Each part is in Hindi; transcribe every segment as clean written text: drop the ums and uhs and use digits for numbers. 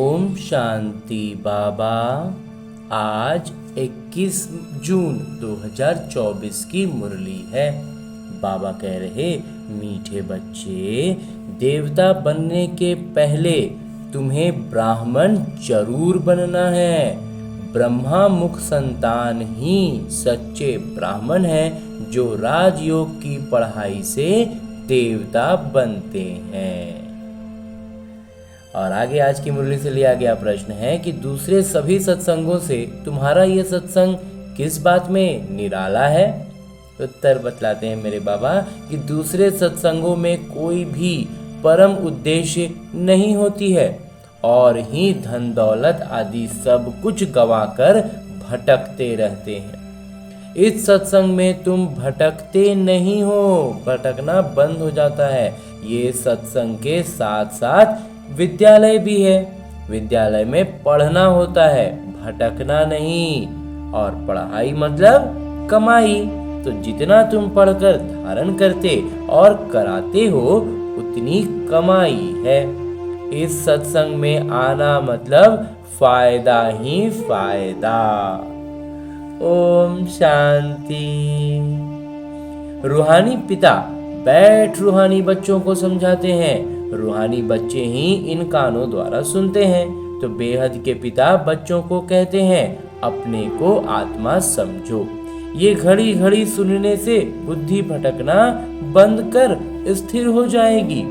ओम शांति बाबा। आज 21 जून 2024 की मुरली है। बाबा कह रहे, मीठे बच्चे, देवता बनने के पहले तुम्हें ब्राह्मण जरूर बनना है। ब्रह्मा मुख संतान ही सच्चे ब्राह्मण हैं जो राजयोग की पढ़ाई से देवता बनते हैं। और आगे आज की मुरली से लिया गया प्रश्न है कि दूसरे सभी सत्संगों से तुम्हारा यह सत्संग किस बात में निराला है। उत्तर बतलाते हैं मेरे बाबा कि दूसरे सत्संगों में कोई भी परम उद्देश्य नहीं होती है और ही धन दौलत आदि सब कुछ गंवाकर भटकते रहते हैं। इस सत्संग में तुम भटकते नहीं हो, भटकना बंद हो जाता है। ये सत्संग के साथ साथ विद्यालय भी है। विद्यालय में पढ़ना होता है, भटकना नहीं। और पढ़ाई मतलब कमाई। तो जितना तुम पढ़कर धारण करते और कराते हो उतनी कमाई है। इस सत्संग में आना मतलब फायदा ही फायदा। ओम शांति। रूहानी पिता बैठ रूहानी बच्चों को समझाते हैं। रूहानी बच्चे ही इन कानों द्वारा सुनते हैं। तो बेहद के पिता बच्चों को कहते हैं, अपने को आत्मा समझो। ये घड़ी घड़ी सुनने से बुद्धि भटकना बंद कर स्थिर हो जाएगी।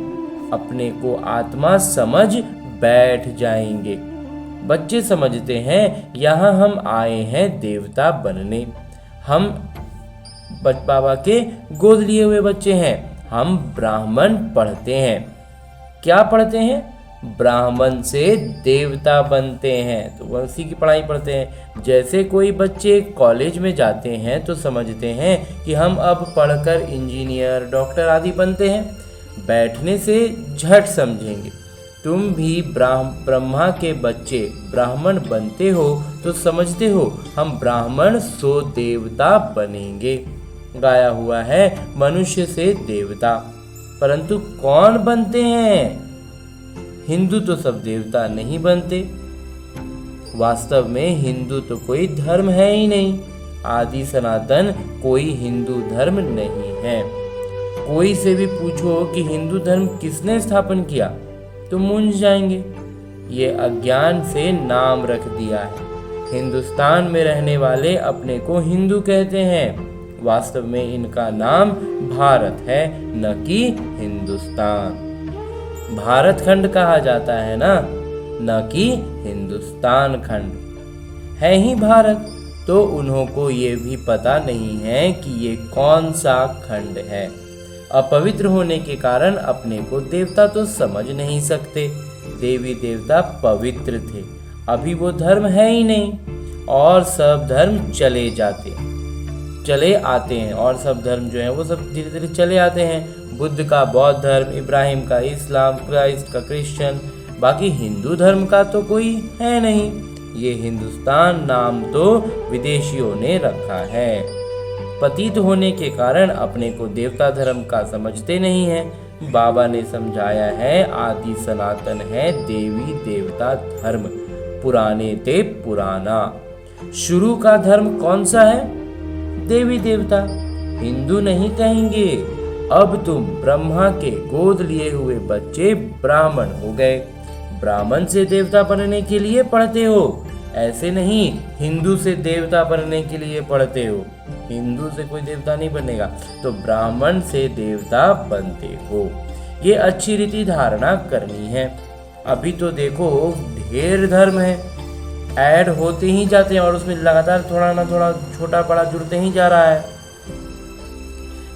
अपने को आत्मा समझ बैठ जाएंगे। बच्चे समझते हैं, यहाँ हम आए हैं देवता बनने। हम बाबा के गोद लिए हुए बच्चे हैं। हम ब्राह्मण पढ़ते हैं। क्या पढ़ते हैं? ब्राह्मण से देवता बनते हैं। तो उसी की पढ़ाई पढ़ते हैं। जैसे कोई बच्चे कॉलेज में जाते हैं तो समझते हैं कि हम अब पढ़कर इंजीनियर, डॉक्टर आदि बनते हैं। बैठने से झट समझेंगे। तुम भी ब्रह्मा के बच्चे ब्राह्मण बनते हो तो समझते हो हम ब्राह्मण सो देवता बनेंगे। गाया हुआ है मनुष्य से देवता। परंतु कौन बनते हैं? हिंदू तो सब देवता नहीं बनते। वास्तव में हिंदू तो कोई धर्म है ही नहीं। आदि सनातन कोई हिंदू धर्म नहीं है। कोई से भी पूछो कि हिंदू धर्म किसने स्थापन किया तो मूंझ जाएंगे। ये अज्ञान से नाम रख दिया है। हिंदुस्तान में रहने वाले अपने को हिंदू कहते हैं। वास्तव में इनका नाम भारत है, न कि हिंदुस्तान। भारत खंड कहा जाता है ना, न कि हिंदुस्तान खंड। है ही भारत। तो उन्हों को ये भी पता नहीं है कि ये कौन सा खंड है। अपवित्र होने के कारण अपने को देवता तो समझ नहीं सकते। देवी देवता पवित्र थे। अभी वो धर्म है ही नहीं और सब धर्म चले आते हैं। और सब धर्म जो है वो सब धीरे धीरे चले आते हैं। बुद्ध का बौद्ध धर्म, इब्राहिम का इस्लाम, क्राइस्ट का क्रिश्चियन। बाकी हिंदू धर्म का तो कोई है नहीं। ये हिंदुस्तान नाम तो विदेशियों ने रखा है। पतित होने के कारण अपने को देवता धर्म का समझते नहीं है। बाबा ने समझाया है, आदि सनातन है देवी देवता धर्म। पुराने ते पुराना। शुरू का धर्म कौन सा है? देवी देवता। हिंदू नहीं कहेंगे। अब तुम ब्रह्मा के गोद लिए हुए बच्चे ब्राह्मण हो गए। ब्राह्मण से देवता बनने के लिए पढ़ते हो। ऐसे नहीं हिंदू से देवता बनने के लिए पढ़ते हो। हिंदू से कोई देवता नहीं बनेगा, तो ब्राह्मण से देवता बनते हो। ये अच्छी रीति धारणा करनी है। अभी तो देखो ढेर धर्म है, ऐड होते ही जाते हैं और उसमें लगातार थोड़ा ना थोड़ा छोटा बड़ा जुड़ते ही जा रहा है।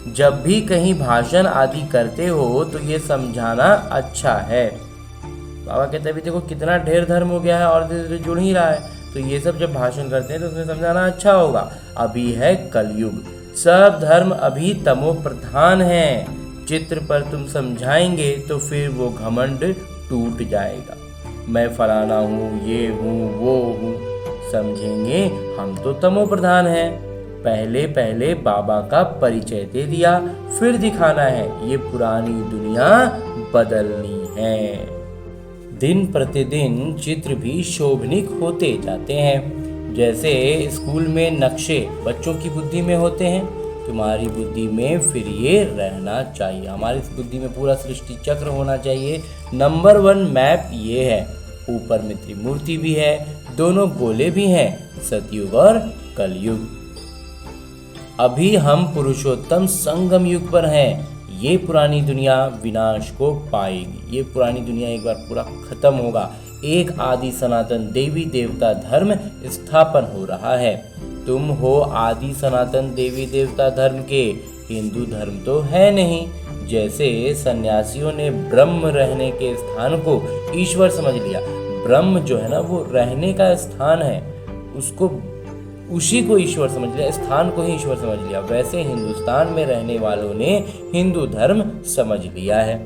जब भी कहीं भाषण आदि करते हो तो ये समझाना अच्छा है। बाबा कहते हैं, देखो कितना ढेर धर्म हो गया है और धीरे धीरे जुड़ ही रहा है। तो ये सब जब भाषण करते हैं तो उसमें समझाना अच्छा होगा। अभी है कलयुग। सब धर्म अभी तमो प्रधान है। चित्र पर तुम समझाएंगे तो फिर वो घमंड टूट जाएगा। मैं फलाना हूँ, ये हूँ, वो हूँ। समझेंगे हम तो तमो प्रधान हैं। पहले पहले बाबा का परिचय दे दिया, फिर दिखाना है ये पुरानी दुनिया बदलनी है। दिन प्रतिदिन चित्र भी शोभनीक होते जाते हैं। जैसे स्कूल में नक्शे बच्चों की बुद्धि में होते हैं, तुम्हारी बुद्धि में फिर ये रहना चाहिए। हमारी बुद्धि में पूरा सृष्टि चक्र होना चाहिए। नंबर 1 मैप ये है। ऊपर में त्रिमूर्ति भी है, दोनों गोले भी हैं, सतयुग और कलयुग। अभी हम पुरुषोत्तम संगम युग पर हैं। ये पुरानी दुनिया विनाश को पाएगी। ये पुरानी दुनिया एक बार पूरा खत्म होगा। एक आदि सनातन देवी देवता धर्म स्थापन हो रहा है। तुम हो आदि सनातन देवी देवता धर्म के। हिंदू धर्म तो है नहीं। जैसे सन्यासियों ने ब्रह्म रहने के स्थान को ईश्वर समझ लिया। ब्रह्म जो है ना वो रहने का स्थान है, उसको उसी को ईश्वर समझ लिया, स्थान को ही ईश्वर समझ लिया। वैसे हिंदुस्तान में रहने वालों ने हिंदू धर्म समझ लिया है।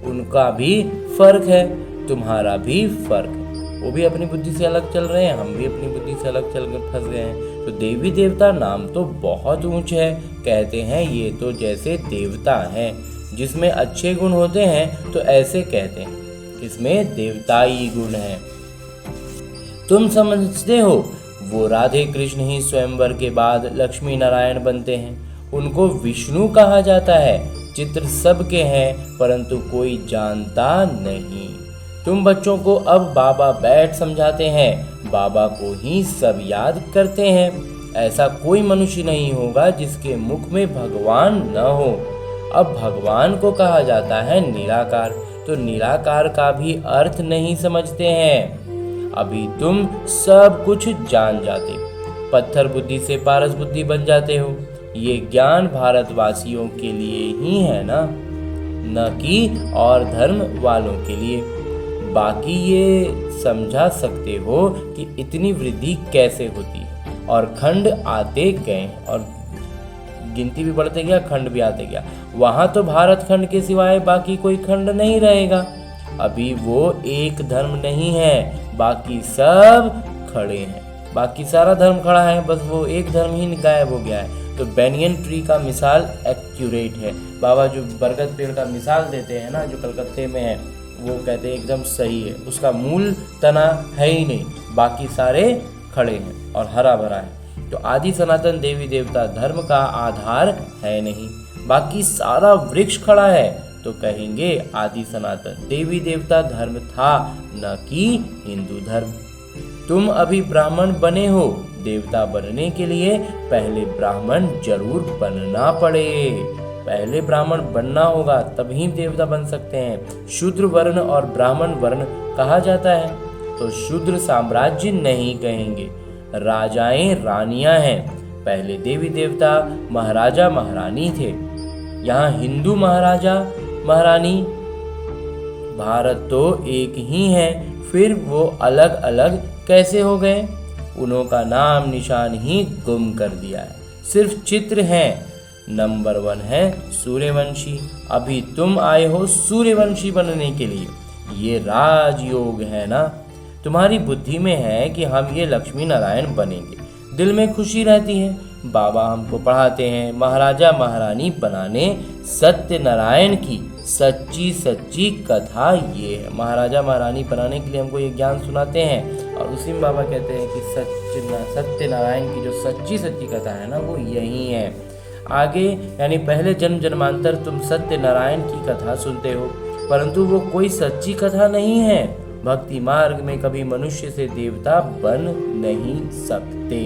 उनका भी फर्क है, तुम्हारा भी फर्क है। वो भी अपनी बुद्धि से अलग चल रहे हैं, हम भी अपनी बुद्धि से अलग चल कर फंस गए हैं। तो देवी देवता नाम तो बहुत ऊंच है। कहते हैं ये तो जैसे देवता हैं, जिसमें अच्छे गुण होते हैं तो ऐसे कहते हैं इसमें देवताई गुण है। तुम समझते हो वो राधे कृष्ण ही स्वयंवर के बाद लक्ष्मी नारायण बनते हैं। उनको विष्णु कहा जाता है। चित्र सबके हैं परंतु कोई जानता नहीं। तुम बच्चों को अब बाबा बैठ समझाते हैं, बाबा को ही सब याद करते हैं। ऐसा कोई मनुष्य नहीं होगा जिसके मुख में भगवान न हो। अब भगवान को कहा जाता है निराकार, तो निराकार का भी अर्थ नहीं समझते हैं। अभी तुम सब कुछ जान जाते, पत्थर बुद्धि से पारस बुद्धि बन जाते हो। ये ज्ञान भारतवासियों के लिए ही है ना, न कि और धर्म वालों के लिए। बाकी ये समझा सकते हो कि इतनी वृद्धि कैसे होती है। और खंड आते गए और गिनती भी बढ़ते गया, खंड भी आते गया। वहां तो भारत खंड के सिवाय बाकी कोई खंड नहीं रहेगा। अभी वो एक धर्म नहीं है, बाकी सब खड़े हैं। बाकी सारा धर्म खड़ा है, बस वो एक धर्म ही गायब हो गया है। तो बैनियन ट्री का मिसाल एक्यूरेट है। बाबा जो बरगद पेड़ का मिसाल देते हैं ना, जो कलकत्ते में है, वो कहते हैं एकदम सही है। उसका मूल तना है ही नहीं, बाकी सारे खड़े हैं और हरा भरा है। तो आदि सनातन देवी देवता धर्म का आधार है नहीं, बाकी सारा वृक्ष खड़ा है। तो कहेंगे आदि सनातन देवी देवता धर्म था, न कि हिंदू धर्म। तुम अभी ब्राह्मण बने हो, देवता बनने के लिए पहले ब्राह्मण जरूर बनना पड़े। पहले ब्राह्मण बनना होगा तभी देवता बन सकते हैं। शूद्र वर्ण और ब्राह्मण वर्ण कहा जाता है, तो शूद्र साम्राज्य नहीं कहेंगे। राजाएं रानियां हैं, पहले देवी देवता महाराजा महारानी थे। यहाँ हिंदू महाराजा महारानी, भारत तो एक ही है, फिर वो अलग अलग कैसे हो गए? उन्हों का नाम निशान ही गुम कर दिया है, सिर्फ चित्र हैं। नंबर 1 है सूर्यवंशी। अभी तुम आए हो सूर्यवंशी बनने के लिए, ये राजयोग है ना। तुम्हारी बुद्धि में है कि हम ये लक्ष्मी नारायण बनेंगे, दिल में खुशी रहती है। बाबा हमको पढ़ाते हैं महाराजा महारानी बनाने। सत्यनारायण की सच्ची सच्ची कथा ये है। महाराजा महारानी बनाने के लिए हमको ये ज्ञान सुनाते हैं, और उसी में बाबा कहते हैं कि सत्यनारायण की जो सच्ची सच्ची कथा है ना, वो यही है। आगे यानी पहले जन्म जन्मांतर तुम सत्यनारायण की कथा सुनते हो, परंतु वो कोई सच्ची कथा नहीं है। भक्ति मार्ग में कभी मनुष्य से देवता बन नहीं सकते।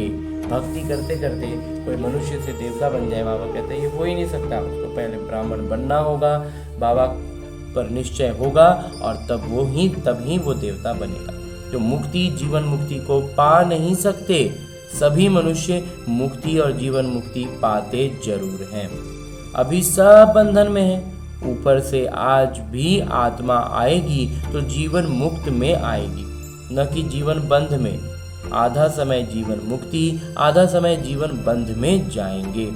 भक्ति करते करते कोई मनुष्य से देवता बन जाए, बाबा कहते हैं ये हो ही नहीं सकता। उसको पहले ब्राह्मण बनना होगा, बाबा पर निश्चय होगा, और तभी वो देवता बनेगा। जो मुक्ति जीवन मुक्ति को पा नहीं सकते, सभी मनुष्य मुक्ति और जीवन मुक्ति पाते जरूर हैं। अभी सब बंधन में है, ऊपर से आज भी आत्मा आएगी तो जीवन मुक्त में आएगी, न कि जीवन बंध में। आधा समय जीवन मुक्ति, आधा समय जीवन बंध में जाएंगे।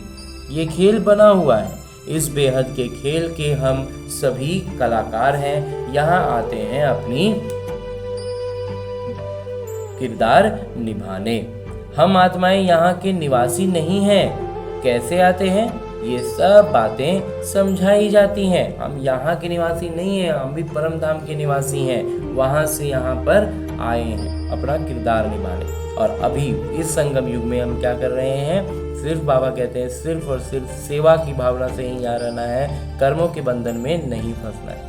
ये खेल बना हुआ है। इस बेहद के खेल के हम सभी कलाकार हैं। यहाँ आते हैं अपनी किरदार निभाने। हम आत्माएं यहाँ के निवासी नहीं हैं। कैसे आते हैं? ये सब बातें समझाई जाती हैं। हम यहाँ के निवासी नहीं हैं, हम भी परम धाम के निवासी हैं, वहाँ से यहाँ पर आए हैं अपना किरदार निभाने। और अभी इस संगम युग में हम क्या कर रहे हैं, सिर्फ बाबा कहते हैं सिर्फ और सिर्फ सेवा की भावना से ही यहाँ रहना है, कर्मों के बंधन में नहीं फंसना है।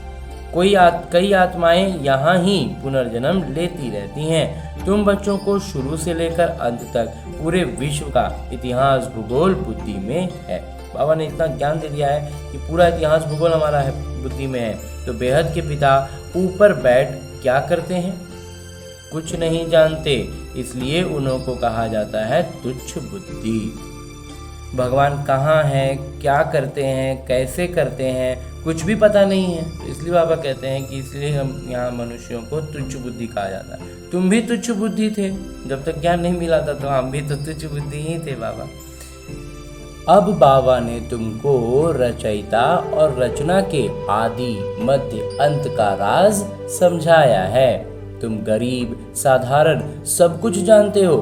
कई आत्माएं यहाँ ही पुनर्जन्म लेती रहती हैं। तुम बच्चों को शुरू से लेकर अंत तक पूरे विश्व का इतिहास भूगोल बुद्धि में है। बाबा ने इतना ज्ञान दे दिया है कि पूरा इतिहास भूगोल हमारा है, बुद्धि में है। तो बेहद के पिता ऊपर बैठ क्या करते हैं, कुछ नहीं जानते, इसलिए उन्हों को कहा जाता है तुच्छ बुद्धि। भगवान कहाँ हैं, क्या करते हैं, कैसे करते हैं, कुछ भी पता नहीं है। इसलिए बाबा कहते हैं कि इसलिए हम यहाँ मनुष्यों को तुच्छ बुद्धि कहा जाता है। तुम भी तुच्छ बुद्धि थे, जब तक ज्ञान नहीं मिला था तो हम भी तो तुच्छ बुद्धि ही थे बाबा। अब बाबा ने तुमको रचयिता और रचना के आदि मध्य अंत का राज समझाया है। तुम गरीब साधारण सब कुछ जानते हो।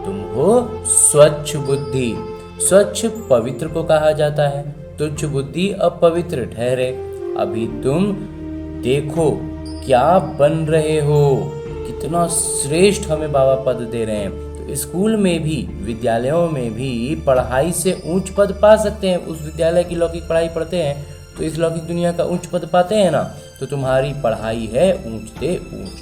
तुम हो स्वच्छ बुद्धि। स्वच्छ पवित्र को कहा जाता है, तुच्छ बुद्धि अपवित्र ठहरे। अभी तुम देखो क्या बन रहे हो, कितना श्रेष्ठ हमें बाबा पद दे रहे हैं। तो स्कूल में भी, विद्यालयों में भी पढ़ाई से ऊंच पद पा सकते हैं। उस विद्यालय की लौकिक पढ़ाई पढ़ते हैं तो इस लौकिक दुनिया का ऊंच पद पाते हैं ना। तो तुम्हारी पढ़ाई है ऊंच से ऊंच,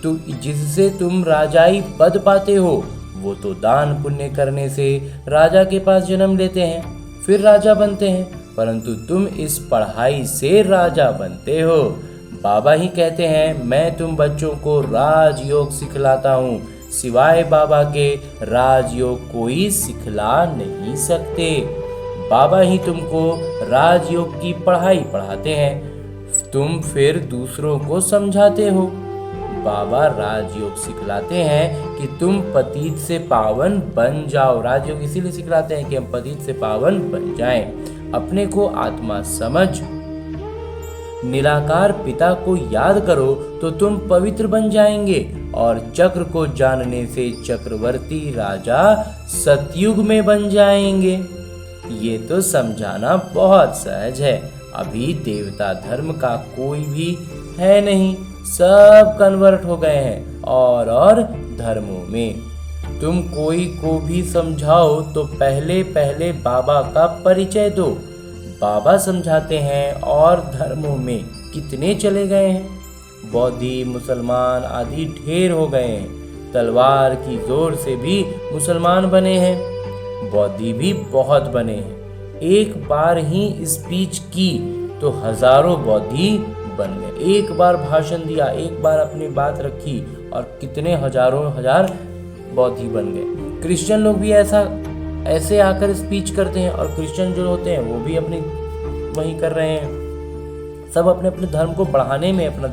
तो जिससे तुम राजाई पद पाते हो, वो तो दान पुण्य करने से राजा के पास जन्म लेते हैं, फिर राजा बनते हैं। परंतु तुम इस पढ़ाई से राजा बनते हो। बाबा ही कहते हैं मैं तुम बच्चों को राजयोग सिखलाता हूँ, सिवाय बाबा के राजयोग कोई सिखला नहीं सकते। बाबा ही तुमको राजयोग की पढ़ाई पढ़ाते हैं, तुम फिर दूसरों को समझाते हो। बाबा राजयोग सिखलाते हैं कि तुम पतित से पावन बन जाओ। राजयोग इसीलिए सिखलाते हैं कि हम पतित से पावन बन जाएं। अपने को आत्मा समझ निराकार पिता को याद करो तो तुम पवित्र बन जाएंगे। और चक्र को जानने से चक्रवर्ती राजा सतयुग में बन जाएंगे। ये तो समझाना बहुत सहज है। अभी देवता धर्म का कोई भी है नहीं, सब कन्वर्ट हो गए हैं और धर्मों में। तुम कोई को भी समझाओ तो पहले पहले बाबा का परिचय दो। बाबा समझाते हैं और धर्मों में कितने चले गए हैं। बौद्धि मुसलमान आदि ढेर हो गए हैं। तलवार की जोर से भी मुसलमान बने हैं, बौद्धि भी बहुत बने हैं। एक बार ही स्पीच की तो हजारों बौद्धि बन गए। एक बार भाषण दिया, एक बार अपनी बात रखी और कितने हजारों हजार बौद्धि बन गए। क्रिश्चियन लोग भी ऐसे आकर स्पीच करते हैं, और क्रिश्चियन जो होते हैं वो भी अपनी वही कर रहे हैं। सब अपने अपने धर्म को बढ़ाने में अपना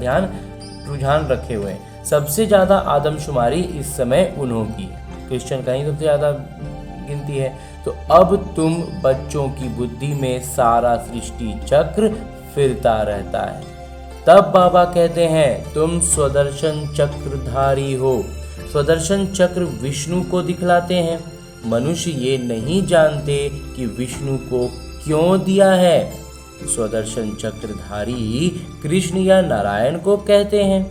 रुझान रखे हुए हैं। सबसे ज्यादा आदमशुमारी इस समय उन्हों की है, क्रिश्चियन का ही सबसे ज्यादा गिनती है। तो अब तुम बच्चों की बुद्धि में सारा सृष्टि चक्र फिरता रहता है। तब बाबा कहते हैं तुम स्वदर्शन चक्रधारी हो। स्वदर्शन चक्र विष्णु को दिखलाते हैं। मनुष्य ये नहीं जानते कि विष्णु को क्यों दिया है। स्वदर्शन चक्रधारी कृष्ण या नारायण को कहते हैं।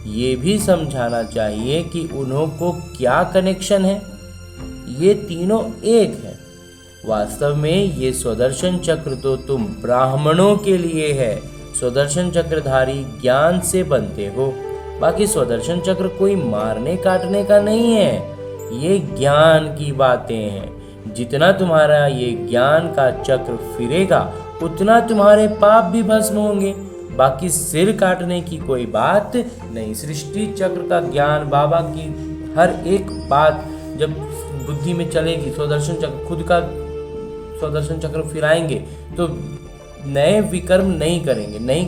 ये भी समझाना चाहिए कि उन्हों को क्या कनेक्शन है। ये तीनों एक है। वास्तव में ये स्वदर्शन चक्र तो तुम ब्राह्मणों के लिए है। स्वदर्शन चक्रधारी ज्ञान से बनते हो। बाकी स्वदर्शन चक्र कोई मारने काटने का नहीं है, ये ज्ञान की बातें हैं। जितना तुम्हारा ये ज्ञान का चक्र फिरेगा उतना तुम्हारे पाप भी भस्म होंगे। बाकी सिर काटने की कोई बात नहीं। सृष्टि चक्र का ज्ञान, बाबा की हर एक बात जब बुद्धि में चलेगी, स्वदर्शन चक्र खुद का स्वदर्शन चक्र फिराएंगे तो नए विकर्म नहीं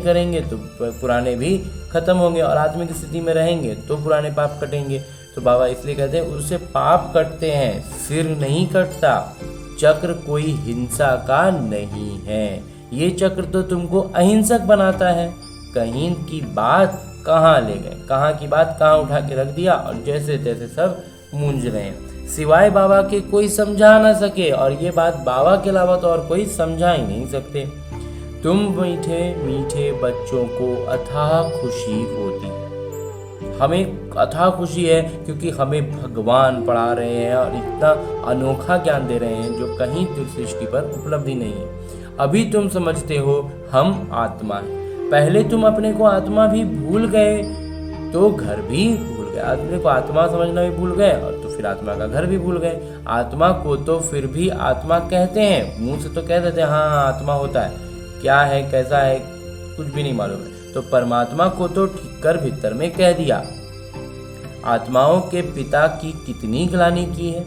करेंगे तो पुराने भी खत्म होंगे, और आत्मिक स्थिति में रहेंगे तो पुराने पाप कटेंगे। तो बाबा इसलिए कहते हैं उससे पाप कटते हैं, सिर नहीं कटता। चक्र कोई हिंसा का नहीं है। ये चक्र तो तुमको अहिंसक बनाता है। कहीं की बात कहाँ ले गए, कहाँ की बात कहाँ उठा के रख दिया और जैसे तैसे सब मूंझ रहे हैं। सिवाय बाबा के कोई समझा ना सके, और ये बात बाबा के अलावा तो और कोई समझा ही नहीं सकते। तुम मीठे मीठे बच्चों को अथाह खुशी होती है। हमें अथाह खुशी है क्योंकि हमें भगवान पढ़ा रहे हैं और इतना अनोखा ज्ञान दे रहे हैं जो कहीं सृष्टि पर उपलब्ध ही नहीं है। अभी तुम समझते हो हम आत्मा हैं। पहले तुम अपने को आत्मा भी भूल गए तो घर भी भूल गए। अपने को आत्मा समझना भी भूल गए और तो फिर आत्मा का घर भी भूल गए। आत्मा को तो फिर भी आत्मा कहते हैं, मुंह से तो कह देते हैं हाँ आत्मा होता है, क्या है कैसा है कुछ भी नहीं मालूम है। तो परमात्मा को तो ठीक कर भीतर में कह दिया। आत्माओं के पिता की कितनी ग्लानि की है।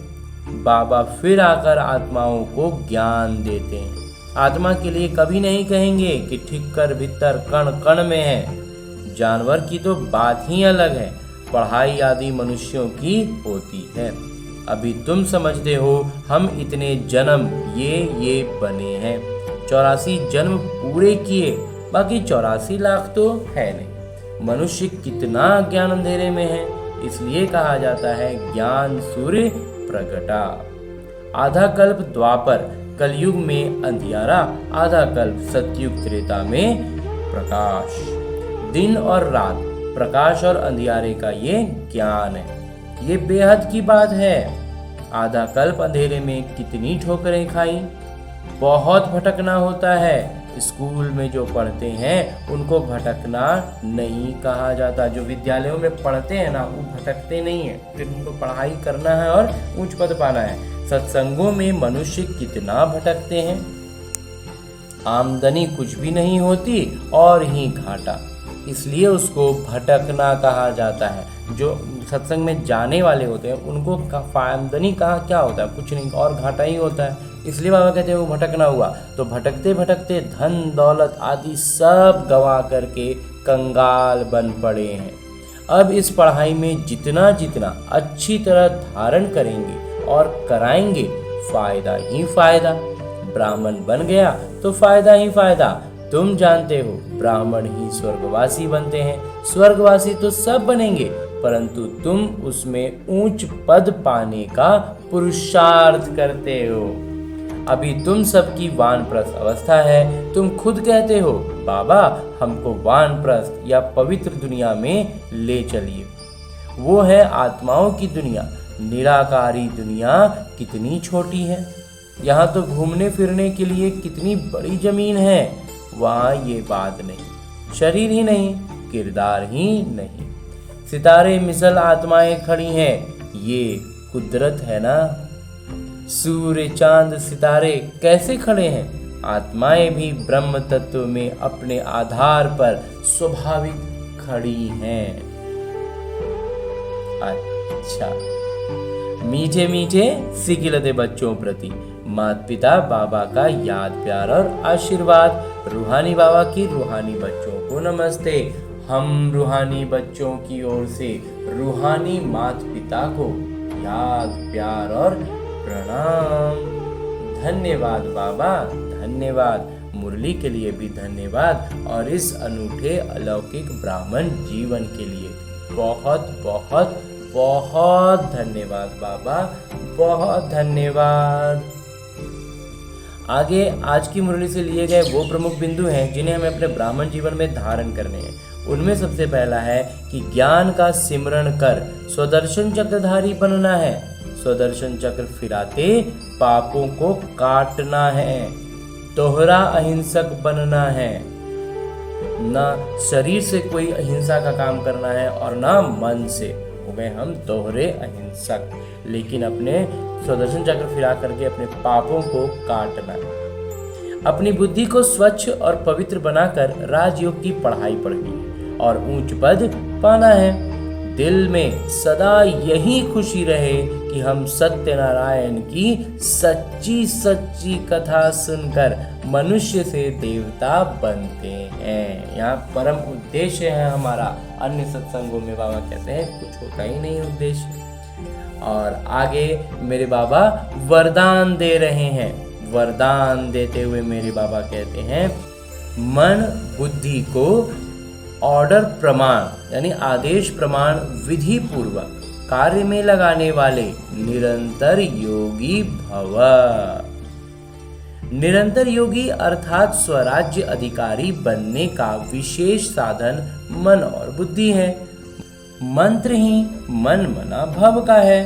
बाबा फिर आकर आत्माओं को ज्ञान देते हैं। आत्मा के लिए कभी नहीं कहेंगे कि ठीक कर भीतर कण कण में है। जानवर की तो बात ही अलग है, पढ़ाई आदि मनुष्यों की होती है। अभी तुम समझते हो हम इतने जन्म ये बने हैं, 84 जन्म पूरे किए, बाकी 84 लाख तो है नहीं। मनुष्य कितना ज्ञान अंधेरे में है, इसलिए कहा जाता है ज्ञान सूर्य प्रगटा। आधा कल्प द्वापर कलयुग में अंधियारा, आधा कल्प सतयुग त्रेता में प्रकाश। दिन और रात, प्रकाश और अंधियारे का ये ज्ञान है। ये बेहद की बात है। आधा कल्प अंधेरे में कितनी ठोकरें खाई, बहुत भटकना होता है। स्कूल में जो पढ़ते हैं उनको भटकना नहीं कहा जाता। जो विद्यालयों में पढ़ते हैं ना वो भटकते नहीं है, फिर उनको पढ़ाई करना है और उच्च पद पाना है। सत्संगों में मनुष्य कितना भटकते हैं, आमदनी कुछ भी नहीं होती और ही घाटा, इसलिए उसको भटकना कहा जाता है। जो सत्संग में जाने वाले होते हैं उनको आमदनी कहाँ क्या होता है, कुछ नहीं और घाटा ही होता है, इसलिए बाबा कहते हैं वो भटकना हुआ। तो भटकते भटकते धन दौलत आदि सब गवा करके कंगाल बन पड़े हैं। अब इस पढ़ाई में जितना जितना अच्छी तरह धारण करेंगे और कराएंगे फायदा ही फायदा। ब्राह्मण बन गया तो फायदा ही फायदा। तुम जानते हो ब्राह्मण ही स्वर्गवासी बनते हैं। स्वर्गवासी तो सब बनेंगे, परंतु तुम उसमें ऊंच पद पाने का पुरुषार्थ करते हो। अभी तुम सबकी वानप्रस्थ अवस्था है। तुम खुद कहते हो बाबा हमको वानप्रस्थ या पवित्र दुनिया में ले चलिए। वो है आत्माओं की दुनिया। निराकारी दुनिया कितनी छोटी है, यहाँ तो घूमने फिरने के लिए कितनी बड़ी जमीन है। वहाँ ये बात नहीं, शरीर ही नहीं, किरदार ही नहीं। सितारे मिसल आत्माएं खड़ी हैं, ये कुदरत है ना। सूर्य चांद सितारे कैसे खड़े हैं, आत्माएं भी ब्रह्म तत्व में अपने आधार पर स्वाभाविक खड़ी हैं। अच्छा, मीठे मीठे सिकिलते बच्चों प्रति माता पिता बाबा का याद प्यार और आशीर्वाद। रूहानी बाबा की रूहानी बच्चों को नमस्ते। हम रूहानी बच्चों की ओर से रूहानी माता पिता को याद प्यार और प्रणाम। धन्यवाद बाबा, धन्यवाद। मुरली के लिए भी धन्यवाद और इस अनूठे अलौकिक ब्राह्मण जीवन के लिए बहुत बहुत बहुत धन्यवाद बाबा, बहुत धन्यवाद। आगे आज की मुरली से लिए गए वो प्रमुख बिंदु हैं जिन्हें हमें अपने ब्राह्मण जीवन में धारण करने हैं। उनमें सबसे पहला है कि ज्ञान का सिमरण कर स्वदर्शन चक्रधारी बनना है। स्वदर्शन चक्र फिराते पापों को काटना है। दोहरा अहिंसक बनना है। ना शरीर से कोई अहिंसा का काम करना है और ना मन से। हो गए हम दोहरे अहिंसक। लेकिन अपने स्वदर्शन चक्र फिरा करके अपने पापों को काटना है। अपनी बुद्धि को स्वच्छ और पवित्र बनाकर राजयोग की पढ़ाई पढ़नी है और ऊंच पद पाना है। दिल में सदा यही खुशी रहे कि हम सत्यनारायण की सच्ची सच्ची कथा सुनकर मनुष्य से देवता बनते हैं। यहाँ परम उद्देश्य है हमारा। अन्य सत्संगों में बाबा कहते हैं कुछ होता ही नहीं उद्देश्य। और आगे मेरे बाबा वरदान दे रहे हैं। वरदान देते हुए मेरे बाबा कहते हैं मन बुद्धि को ऑर्डर प्रमाण यानी आदेश प्रमाण विधि पूर्वक कार्य में लगाने वाले निरंतर योगी भव। निरंतर योगी अर्थात स्वराज्य अधिकारी बनने का विशेष साधन मन और बुद्धि है। मंत्र ही मन मना भव का है।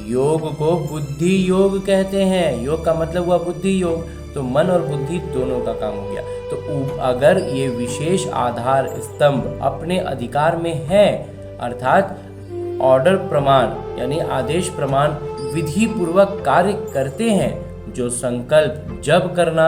योग को बुद्धि योग कहते हैं। योग का मतलब हुआ बुद्धि योग, तो मन और बुद्धि दोनों का काम हो गया। तो अगर ये विशेष आधार स्तंभ अपने अधिकार में है, अर्थात ऑर्डर प्रमाण यानी आदेश प्रमाण विधि पूर्वक कार्य करते हैं, जो संकल्प जब करना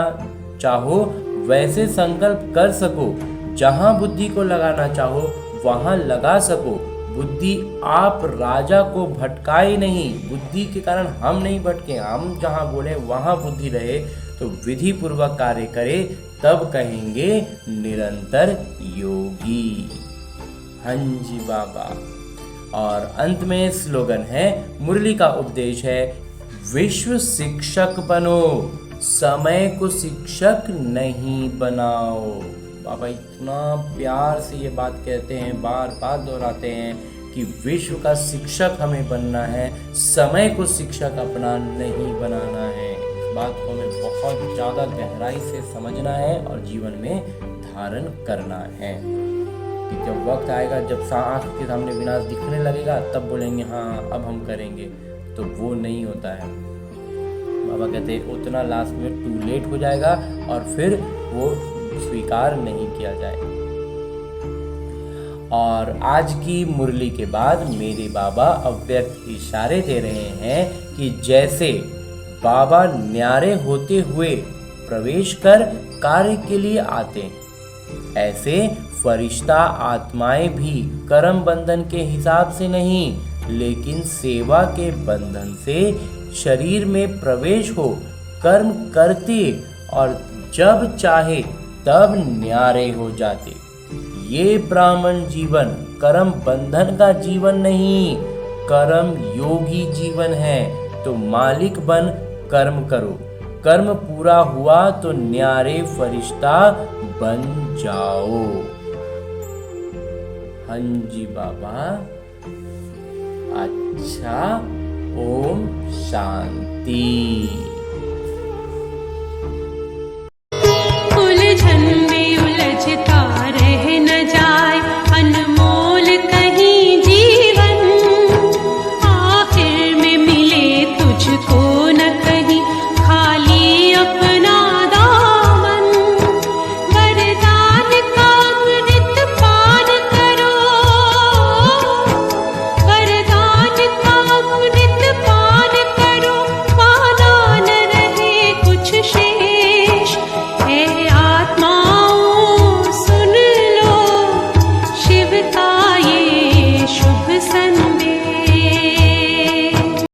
चाहो वैसे संकल्प कर सको, जहां बुद्धि को लगाना चाहो वहां लगा सको, बुद्धि आप राजा को भटकाए नहीं, बुद्धि के कारण हम नहीं भटके, हम जहां बोले वहां बुद्धि रहे, तो विधि पूर्वक कार्य करे, तब कहेंगे निरंतर योगी। हाँ जी बाबा। और अंत में स्लोगन है, मुरली का उपदेश है, विश्व शिक्षक बनो, समय को शिक्षक नहीं बनाओ। बाबा इतना प्यार से ये बात कहते हैं, बार बार दोहराते हैं कि विश्व का शिक्षक हमें बनना है, समय को शिक्षक अपना नहीं बनाना है। इस बात को हमें बहुत ज़्यादा गहराई से समझना है और जीवन में धारण करना है कि जब वक्त आएगा, जब आँख के सामने विनाश दिखने लगेगा, तब बोलेंगे हाँ अब हम करेंगे, तो वो नहीं होता है। बाबा कहते हैं उतना लास्ट में टू लेट हो जाएगा और फिर वो स्वीकार नहीं किया जाएगा। और आज की मुरली के बाद मेरे बाबा अव्यक्त इशारे दे रहे हैं कि जैसे बाबा न्यारे होते हुए प्रवेश कर कार्य के लिए आते हैं, ऐसे फरिश्ता आत्माएं भी कर्म बंधन के हिसाब से नहीं, लेकिन सेवा के बंधन से शरीर में प्रवेश हो कर्म करते और जब चाहे तब न्यारे हो जाते। ये ब्राह्मण जीवन कर्म बंधन का जीवन नहीं, कर्म योगी जीवन है। तो मालिक बन कर्म करो, कर्म पूरा हुआ तो न्यारे फरिश्ता बन जाओ। हाँ जी बाबा। अच्छा, ओम शांति।